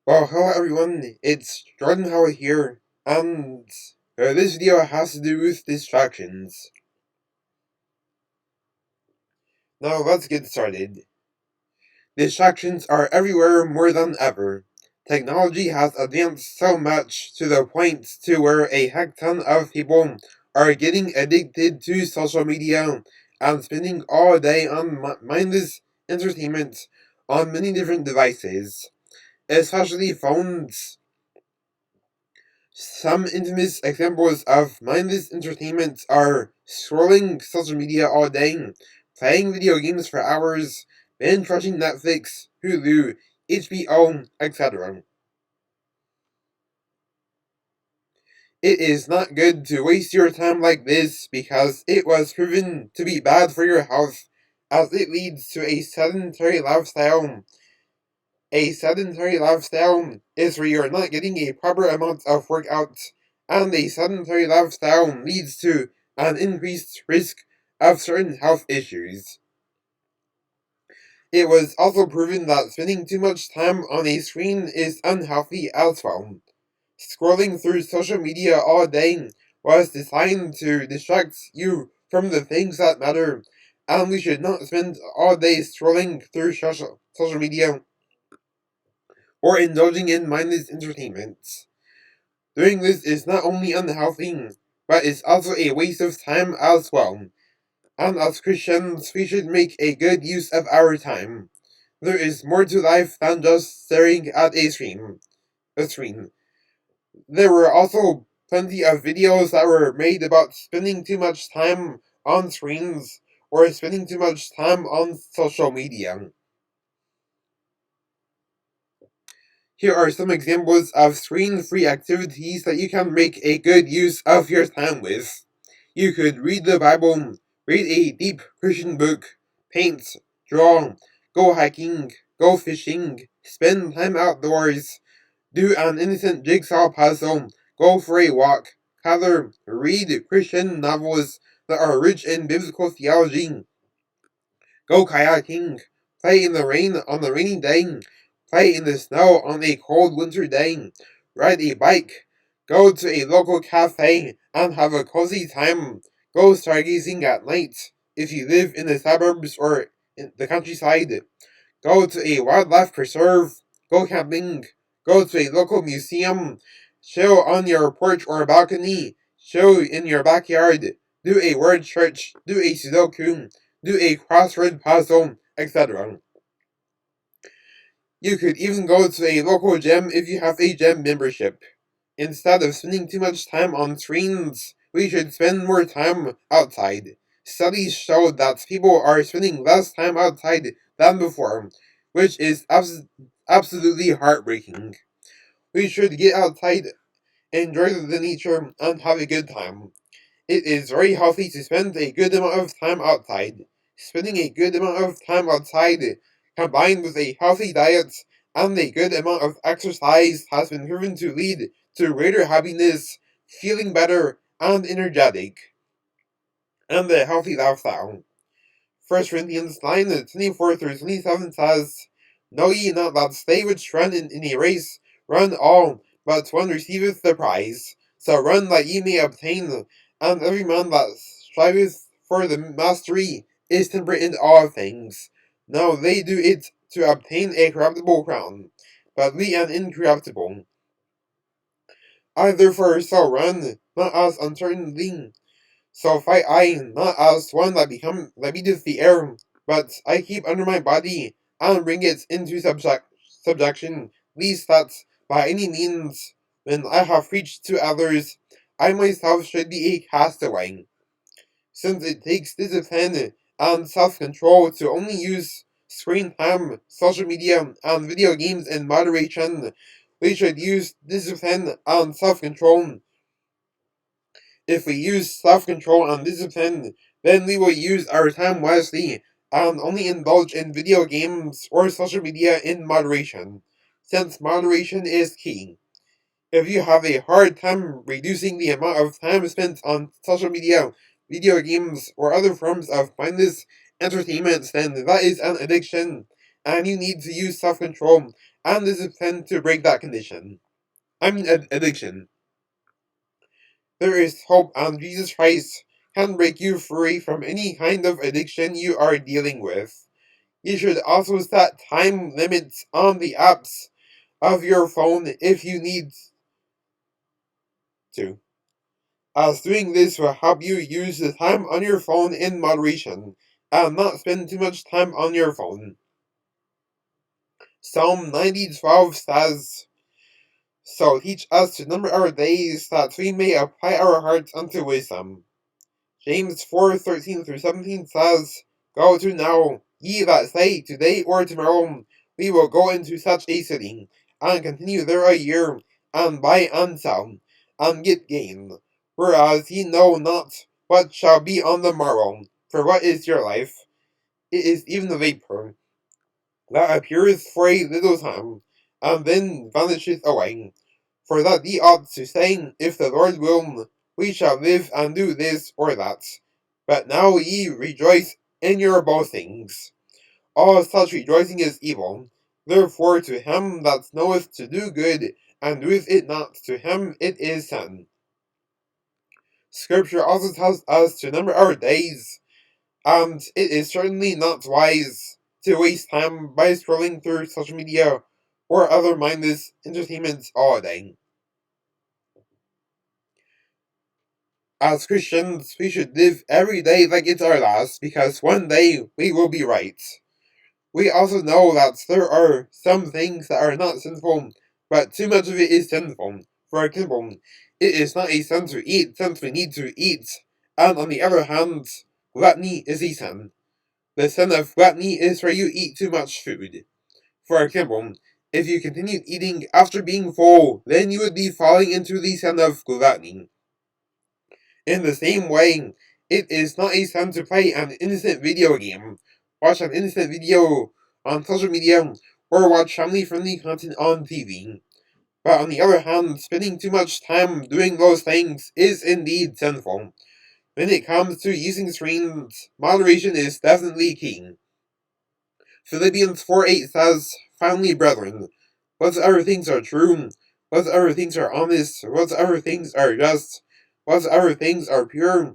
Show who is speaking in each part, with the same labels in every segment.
Speaker 1: Well, hello everyone, it's Jordan Howard here, and this video has to do with distractions. Now let's get started. Distractions are everywhere more than ever. Technology has advanced so much to the point to where a heck ton of people are getting addicted to social media and spending all day on mindless entertainment on many different devices, especially phones. Some infamous examples of mindless entertainment are scrolling social media all day, playing video games for hours, binge watching Netflix, Hulu, HBO, etc. It is not good to waste your time like this because it was proven to be bad for your health as it leads to a sedentary lifestyle. A sedentary lifestyle is where you're not getting a proper amount of workout, and a sedentary lifestyle leads to an increased risk of certain health issues. It was also proven that spending too much time on a screen is unhealthy as well. Scrolling through social media all day was designed to distract you from the things that matter, and we should not spend all day scrolling through social media or indulging in mindless entertainment. Doing this is not only unhealthy, but is also a waste of time as well. And as Christians, we should make a good use of our time. There is more to life than just staring at a screen. There were also plenty of videos that were made about spending too much time on screens or spending too much time on social media. Here are some examples of screen-free activities that you can make a good use of your time with. You could read the Bible, read a deep Christian book, paint, draw, go hiking, go fishing, spend time outdoors, do an innocent jigsaw puzzle, go for a walk, color, read Christian novels that are rich in biblical theology, go kayaking, play in the rain on a rainy day, play in the snow on a cold winter day, ride a bike, go to a local cafe and have a cozy time, go stargazing at night if you live in the suburbs or in the countryside, go to a wildlife preserve, go camping, go to a local museum, chill on your porch or balcony, chill in your backyard, do a word search, do a Sudoku, do a crossword puzzle, etc. You could even go to a local gym if you have a gym membership. Instead of spending too much time on screens, we should spend more time outside. Studies show that people are spending less time outside than before, which is absolutely heartbreaking. We should get outside, enjoy the nature, and have a good time. It is very healthy to spend a good amount of time outside. Spending a good amount of time outside, combined with a healthy diet and a good amount of exercise, has been proven to lead to greater happiness, feeling better, and energetic, and a healthy lifestyle. 1 Corinthians 9:24 through 27 says, Know ye not that they which run in a race run all, but one receiveth the prize? So run that ye may obtain, and every man that striveth for the mastery is temperate in all things. Now they do it to obtain a corruptible crown, but we an incorruptible. I therefore shall run, not as uncertainly, so fight I not as one that beateth the air, but I keep under my body, and bring it into subjection, lest that by any means, when I have preached to others, I myself should be a castaway. Since it takes discipline and self-control to only use screen time, social media, and video games in moderation, we should use discipline and self-control. If we use self-control and discipline, then we will use our time wisely and only indulge in video games or social media in moderation, since moderation is key. If you have a hard time reducing the amount of time spent on social media, video games, or other forms of mindless entertainment, then that is an addiction, and you need to use self-control and discipline to break that condition. Addiction. There is hope, and Jesus Christ can break you free from any kind of addiction you are dealing with. You should also set time limits on the apps of your phone if you need to, as doing this will help you use the time on your phone in moderation and not spend too much time on your phone. Psalm 90:12 says, "So teach us to number our days, that we may apply our hearts unto wisdom." James 4:13-17 says, "Go to now, ye that say, today or tomorrow, we will go into such a city, and continue there a year, and buy and sell, and get gain. Whereas ye know not what shall be on the morrow. For what is your life? It is even a vapor, that appeareth for a little time, and then vanisheth away. For that ye ought to say, If the Lord will, we shall live and do this or that. But now ye rejoice in your boastings. All such rejoicing is evil. Therefore to him that knoweth to do good, and doeth it not, to him it is sin." Scripture also tells us to number our days, and it is certainly not wise to waste time by scrolling through social media or other mindless entertainments all day. As Christians, we should live every day like it's our last, because one day we will be right. We also know that there are some things that are not sinful, but too much of it is sinful. For example, it is not a sin to eat since we need to eat, and on the other hand, gluttony is a sin. The sin of gluttony is where you eat too much food. For example, if you continued eating after being full, then you would be falling into the sin of gluttony. In the same way, it is not a sin to play an innocent video game, watch an innocent video on social media, or watch family-friendly content on TV. But on the other hand, spending too much time doing those things is indeed sinful. When it comes to using screens, moderation is definitely key. Philippians 4:8 says, "Finally, brethren, whatsoever things are true, whatsoever things are honest, whatsoever things are just, whatsoever things are pure,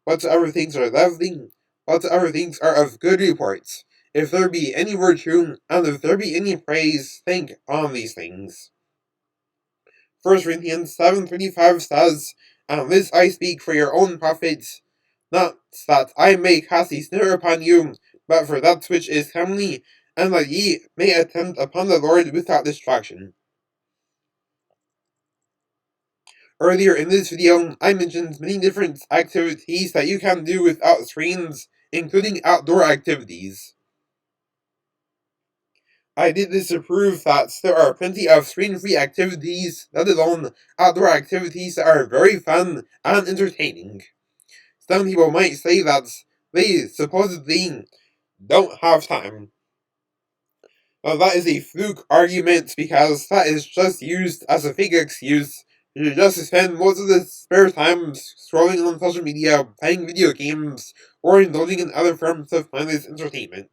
Speaker 1: whatsoever things are lovely, whatsoever things are of good report, if there be any virtue, and if there be any praise, think on these things." 1 Corinthians 7:25 says, "And this I speak for your own profit, not that I may cast a snare upon you, but for that which is comely, and that ye may attend upon the Lord without distraction." Earlier in this video, I mentioned many different activities that you can do without screens, including outdoor activities. I did this to prove that there are plenty of screen-free activities, let alone outdoor activities that are very fun and entertaining. Some people might say that they supposedly don't have time. Well, that is a fluke argument, because that is just used as a fake excuse to just spend most of the spare time scrolling on social media, playing video games, or indulging in other forms of mindless entertainment.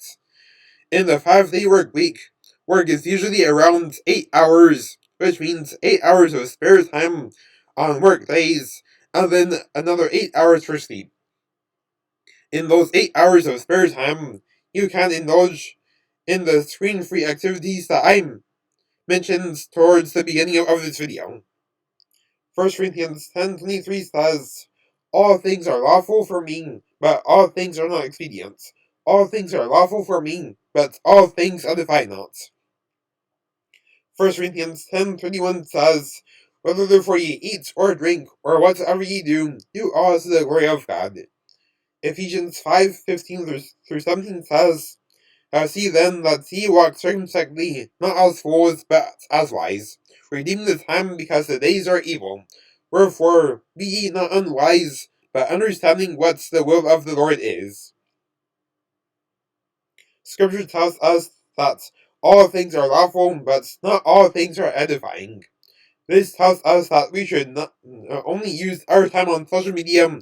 Speaker 1: In the 5-day work week, work is usually around 8 hours, which means 8 hours of spare time on work days, and then another 8 hours for sleep. In those 8 hours of spare time, you can indulge in the screen-free activities that I mentioned towards the beginning of this video. 1 Corinthians 10:23 says, "All things are lawful for me, but all things are not expedient. All things are lawful for me, but all things edify not." 1 Corinthians 10:21 says, "Whether therefore ye eat or drink, or whatsoever ye do, do all to the glory of God." Ephesians 5:15-17 says, "See then that ye walk circumspectly, not as fools, but as wise, redeeming the time, because the days are evil. Wherefore be ye not unwise, but understanding what the will of the Lord is." Scripture tells us that all things are lawful, but not all things are edifying. This tells us that we should not only use our time on social media,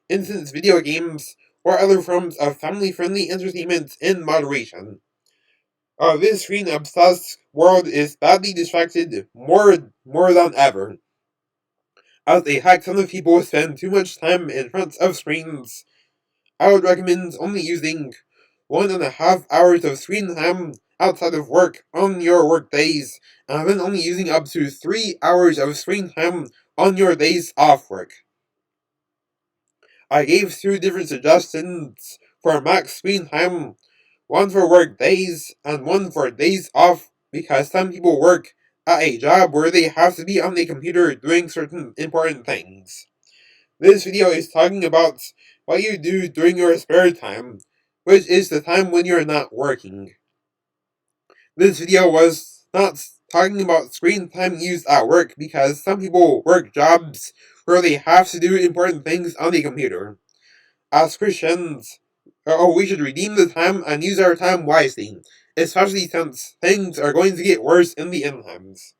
Speaker 1: instant video games, or other forms of family-friendly entertainment in moderation. This screen-obsessed world is badly distracted more than ever. As a hack, some people spend too much time in front of screens. I would recommend only using 1.5 hours of screen time outside of work on your work days, and then only using up to 3 hours of screen time on your days off work. I gave 2 different suggestions for max screen time, one for work days and one for days off, because some people work at a job where they have to be on the computer doing certain important things. This video is talking about what you do during your spare time, which is the time when you're not working. This video was not talking about screen time used at work, because some people work jobs where they have to do important things on the computer. As Christians, we should redeem the time and use our time wisely, especially since things are going to get worse in the end times.